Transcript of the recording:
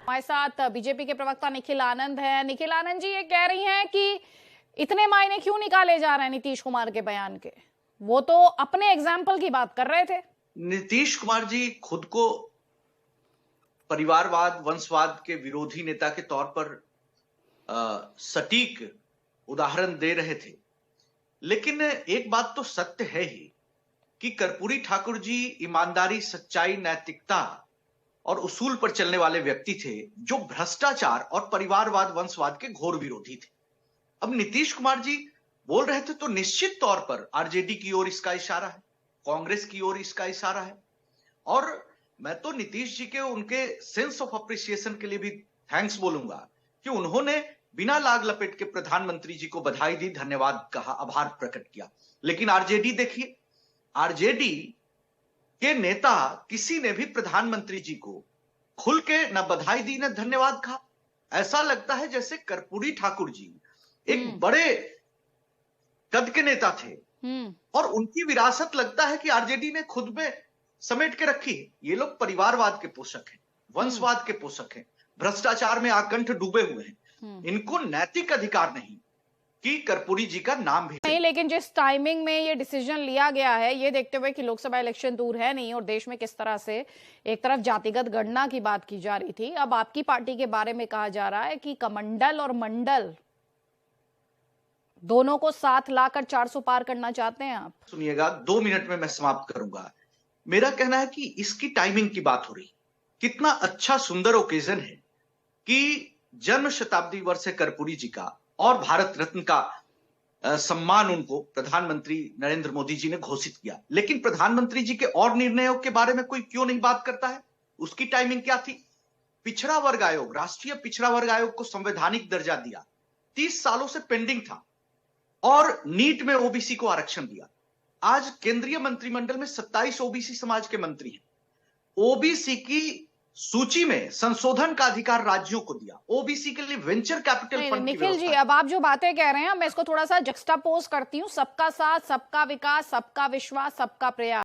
हमारे साथ बीजेपी के प्रवक्ता निखिल आनंद हैं। निखिल आनंद जी ये कह रही हैं कि इतने मायने क्यों निकाले जा रहे हैं नीतीश कुमार के बयान के? वो तो अपने एग्जाम्पल की बात कर रहे थे। नीतीश कुमार जी खुद को परिवारवाद, वंशवाद के विरोधी नेता के तौर पर सटीक उदाहरण दे रहे थे, लेकिन एक बात तो सत्य है ही कि कर्पूरी ठाकुर जी ईमानदारी, सच्चाई, नैतिकता और उसूल पर चलने वाले व्यक्ति थे, जो भ्रष्टाचार और परिवारवाद, वंशवाद के घोर विरोधी थे। अब नीतीश कुमार जी बोल रहे थे तो निश्चित तौर पर आरजेडी की ओर इसका इशारा है, कांग्रेस की ओर इसका इशारा है। और मैं तो नीतीश जी के उनके सेंस ऑफ अप्रिसिएशन के लिए भी थैंक्स बोलूंगा कि उन्होंने बिना लाग लपेट के प्रधानमंत्री जी को बधाई दी, धन्यवाद कहा, आभार प्रकट किया। लेकिन आरजेडी देखिए, आरजेडी के नेता किसी ने भी प्रधानमंत्री जी को खुल के न बधाई दी न धन्यवाद कहा। ऐसा लगता है जैसे कर्पूरी ठाकुर जी एक बड़े कद के नेता थे और उनकी विरासत लगता है कि आरजेडी ने खुद में समेट के रखी है। ये लोग परिवारवाद के पोषक हैं, वंशवाद के पोषक हैं, भ्रष्टाचार में आकंठ डूबे हुए हैं। इनको नैतिक अधिकार नहीं कि कर्पूरी जी का नाम भी नहीं। लेकिन जिस टाइमिंग में ये डिसीजन लिया गया है, ये देखते हुए कि लोकसभा इलेक्शन दूर है नहीं और देश में किस तरह से एक तरफ जातिगत गणना की बात की जा रही थी, अब आपकी पार्टी के बारे में कहा जा रहा है कि कमंडल और मंडल दोनों को साथ लाकर 400 पार करना चाहते हैं आप। सुनिएगा, 2 मिनट में मैं समाप्त करूंगा। मेरा कहना है कि इसकी टाइमिंग की बात हो रही, कितना अच्छा सुंदर ओकेजन है कि जन्म शताब्दी वर्ष है कर्पूरी जी का और भारत रत्न का सम्मान उनको प्रधानमंत्री नरेंद्र मोदी जी ने घोषित किया। लेकिन प्रधानमंत्री जी के और निर्णयों के बारे में कोई क्यों नहीं बात करता है? उसकी टाइमिंग क्या थी? पिछड़ा वर्ग आयोग, राष्ट्रीय पिछड़ा वर्ग आयोग को संवैधानिक दर्जा दिया, 30 सालों से पेंडिंग था, और नीट में ओबीसी को आरक्षण दिया। आज केंद्रीय मंत्रिमंडल में 27 ओबीसी समाज के मंत्री हैं। ओबीसी की सूची में संशोधन का अधिकार राज्यों को दिया। ओबीसी के लिए venture capital fund. Nikhil ji, अब आप जो बातें कह रहे हैं मैं इसको थोड़ा सा जक्स्टापोज करती हूँ। सबका साथ, सबका विकास, सबका विश्वास, सबका प्रयास।